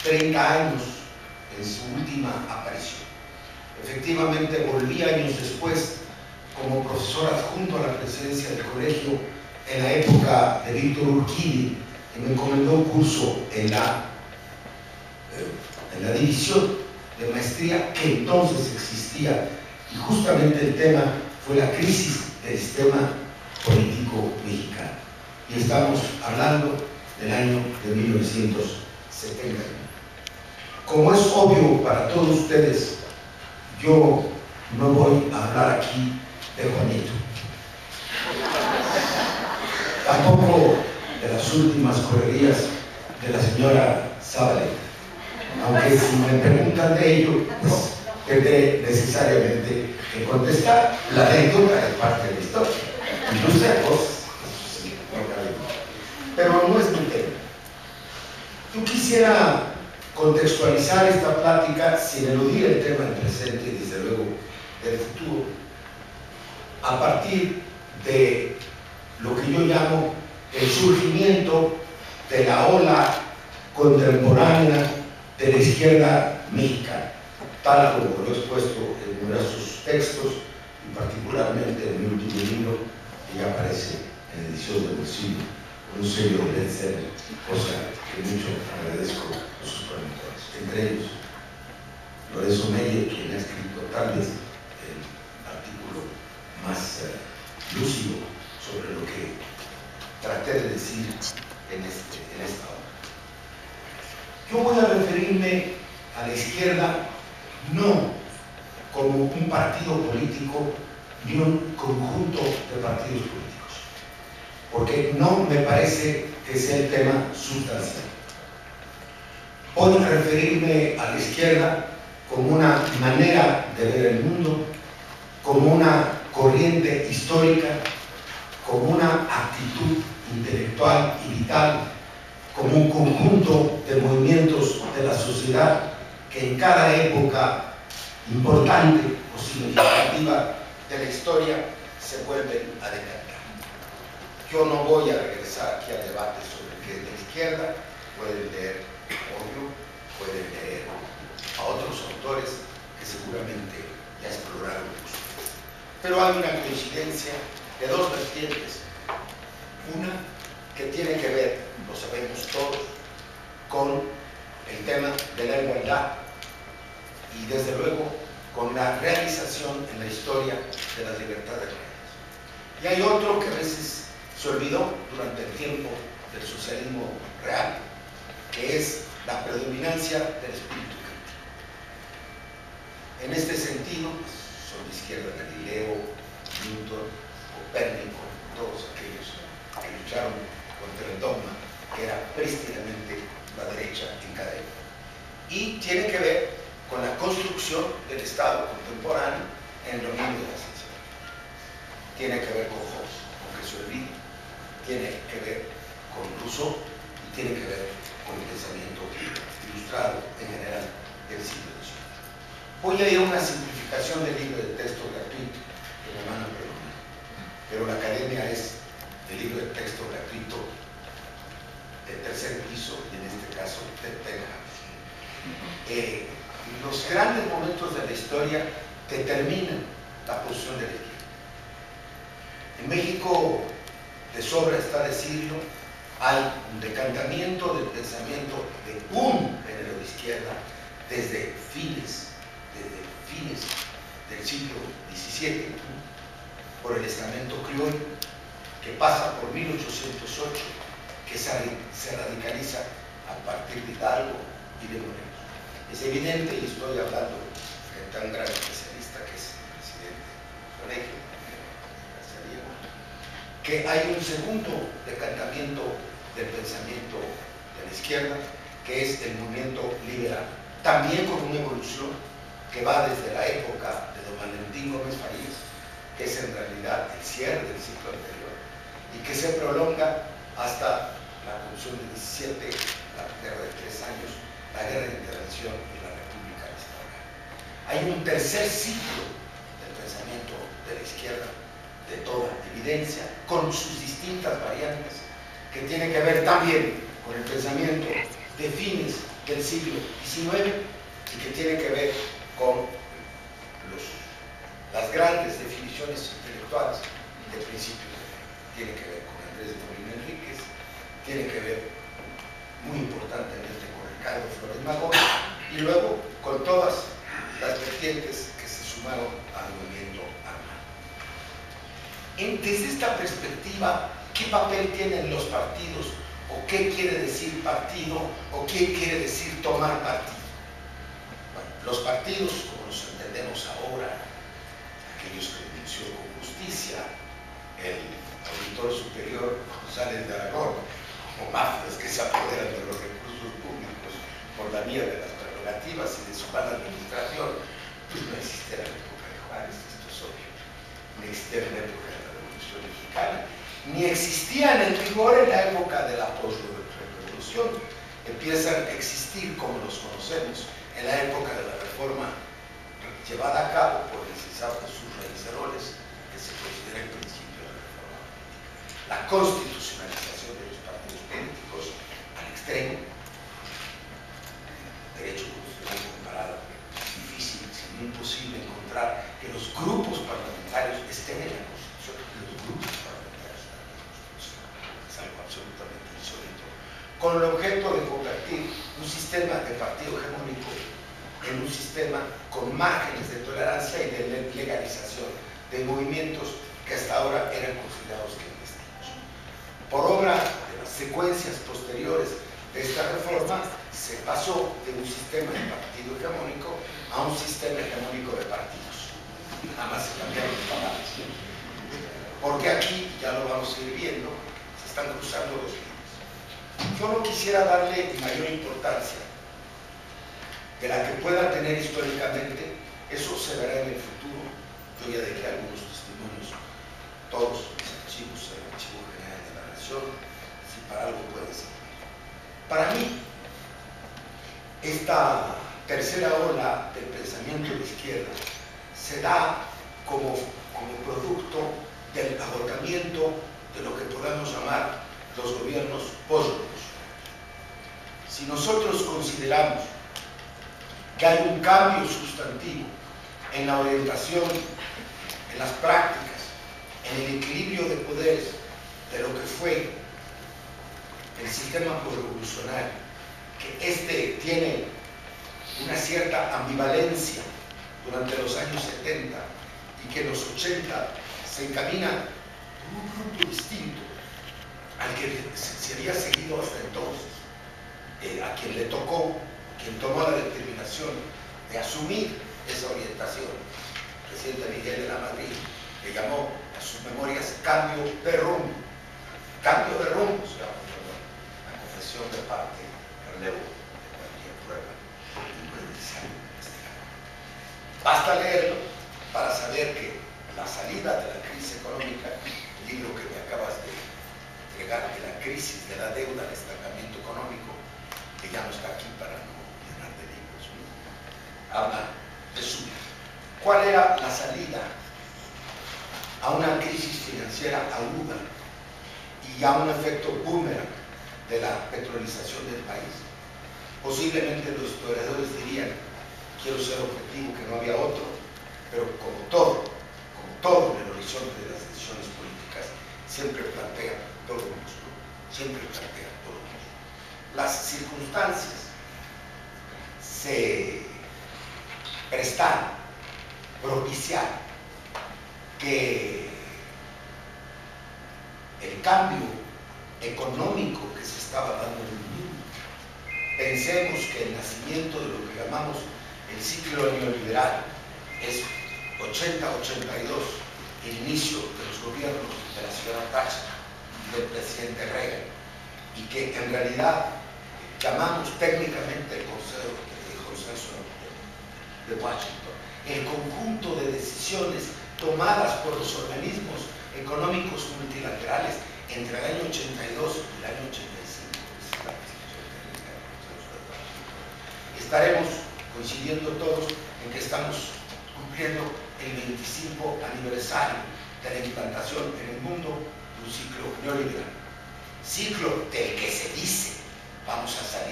30 años en su última aparición. Efectivamente, volví años después como profesor adjunto a la presidencia del colegio en la época de Víctor Urquidi, y me encomendó un curso en la división de maestría que entonces existía, y justamente el tema fue la crisis del sistema político mexicano. Y estamos hablando del año de 1970. Como es obvio para todos ustedes, yo no voy a hablar aquí de Juanito, tampoco de las últimas correrías de la señora Zabaleta, aunque si me preguntan de ello, pues tendré necesariamente que contestar. La anécdota es parte de la historia, incluso cosas, pero no es mi tema. Yo quisiera contextualizar esta plática sin eludir el tema del presente y desde luego del futuro, a partir de lo que yo llamo el surgimiento de la ola contemporánea de la izquierda mexicana, tal como lo he expuesto en numerosos textos y particularmente en mi último libro, que ya aparece en edición de bolsillo, un sello de bestseller, cosa que mucho agradezco a sus promotores, entre ellos Lorenzo Meyer, quien ha escrito tal vez el artículo más lúcido sobre lo que traté de decir en esta obra. Yo voy a referirme a la izquierda no como un partido político ni un conjunto de partidos políticos, porque no me parece que sea el tema sustancial. Voy a referirme a la izquierda como una manera de ver el mundo, como una corriente histórica, como una actitud intelectual y vital, como un conjunto de movimientos de la sociedad que en cada época importante o significativa de la historia se vuelven a decantar. Yo no voy a regresar aquí al debate sobre qué es la izquierda. Pueden leer Orlo, pueden leer a otros autores que seguramente ya exploraron ustedes. Pero hay una coincidencia de dos vertientes. Una que tiene que ver, lo sabemos todos, con el tema de la igualdad y desde luego con la realización en la historia de las libertades reales. Y hay otro que a veces se olvidó durante el tiempo del socialismo real, que es la predominancia del espíritu crítico. En este sentido, son de izquierda Galileo, Newton, Copérnico, todos aquellos que lucharon contra el dogma, que era prístinamente la derecha en cada época. Y tiene que ver con la construcción del Estado contemporáneo en el dominio de la ciencia. Tiene que ver con Hobbes, con que se olvide, tiene que ver con Rousseau y tiene que ver con el pensamiento ilustrado en general del siglo XVIII. Voy a ir a una simplificación del libro de texto gratuito que me van a perdonar, pero la academia es el libro de texto gratuito del tercer piso y en este caso del penthouse. Los grandes momentos de la historia determinan la posición de la izquierda. En México, de sobra está decirlo, hay un decantamiento del pensamiento de un género de izquierda desde fines del siglo XVII, por el estamento criollo, que pasa por 1808, que se radicaliza a partir de Hidalgo y de Morelos. Es evidente, y estoy hablando de tan gran especialista que es el presidente Colegio, que hay un segundo decantamiento del pensamiento de la izquierda, que es el movimiento liberal, también con una evolución que va desde la época de don Valentín Gómez Farías, que es en realidad el cierre del ciclo anterior, y que se prolonga hasta la Constitución del 17, la guerra de 3 años, la guerra de intervención y la República Restaurada. Hay un tercer ciclo del pensamiento de la izquierda, de toda evidencia, con sus distintas variantes, que tiene que ver también con el pensamiento de fines del siglo XIX y que tiene que ver con las grandes definiciones intelectuales de principios de fe. Tiene que ver con Andrés de Molina Enríquez, tiene que ver, muy importantemente, con Ricardo Flores Magón, y luego con todas las vertientes que se sumaron al movimiento armado. Desde esta perspectiva, ¿qué papel tienen los partidos? ¿O qué quiere decir partido? ¿O qué quiere decir tomar partido? Bueno, los partidos, como los entendemos ahora, aquellos que denunció con justicia el auditor superior González de Aragón, como mafias que se apoderan de los recursos públicos por la vía de las prerrogativas y de su mala administración, pues no existía en la época de Juárez, esto es obvio, no existía en la época de la Revolución Mexicana, ni existían en rigor en la época de la posrevolución. Empiezan a existir como los conocemos en la época de la reforma llevada a cabo por el licenciado Jesús Reyes, que se considera el principio de la reforma política. La constitucionalización de los partidos políticos al extremo, derecho constitucional comparado, difícil, sino imposible encontrar que los grupos parlamentarios estén en la Constitución, los grupos parlamentarios están en la Constitución, es algo absolutamente insólito, con el objeto de convertir un sistema de partido hegemónico en un sistema con márgenes de tolerancia y de legalización de movimientos que hasta ahora eran considerados clandestinos. Por obra de las secuencias posteriores de esta reforma, se pasó de un sistema de partido hegemónico a un sistema hegemónico de partidos. Nada más se cambiaron las palabras. Porque aquí, ya lo vamos a ir viendo, se están cruzando los límites. Yo no quisiera darle mayor importancia de la que pueda tener históricamente, eso se verá en el futuro. Yo ya dejé algunos testimonios, todos mis archivos, el Archivo General de la Nación, si para algo puede servir. Para mí, esta tercera ola del pensamiento de izquierda se da como producto del agotamiento de lo que podamos llamar los gobiernos postrevolucionarios. Si nosotros consideramos que hay un cambio sustantivo en la orientación, en las prácticas, en el equilibrio de poderes de lo que fue el sistema postrevolucionario, que este tiene una cierta ambivalencia durante los años 70 y que en los 80 se encamina por un grupo distinto al que se había seguido hasta entonces, a quien le tocó, quien tomó la determinación de asumir esa orientación. El presidente Miguel de la Madrid le llamó a sus memorias cambio de rumbo. Cambio de rumbo se llama, la confesión de parte, el relevo de cualquier prueba injudicial. Basta leerlo para saber que la salida de la crisis económica, el libro que me acabas de entregar, de la crisis de la deuda, el estancamiento económico, que ya no está aquí para no llenar de libros, ¿no? Habla de su vida. ¿Cuál era la salida a una crisis financiera aguda y a un efecto boomerang de la petrolización del país? Posiblemente los historiadores dirían, quiero ser objetivo, que no había otro, pero como todo en el horizonte de las decisiones políticas, siempre plantean todo el mundo, siempre plantean todo el mundo. Las circunstancias se prestaron, propiciaron que el cambio económico que se estaba dando en el mundo, pensemos que el nacimiento de lo que llamamos el ciclo neoliberal es 80-82, el inicio de los gobiernos de la señora Thatcher y del presidente Reagan, y que en realidad llamamos técnicamente el consenso de Washington, el conjunto de decisiones tomadas por los organismos económicos multilaterales entre el año 82 y el año 85. Estaremos coincidiendo todos en que estamos cumpliendo el 25 aniversario de la implantación en el mundo de un ciclo neoliberal. Ciclo del que se dice vamos a salir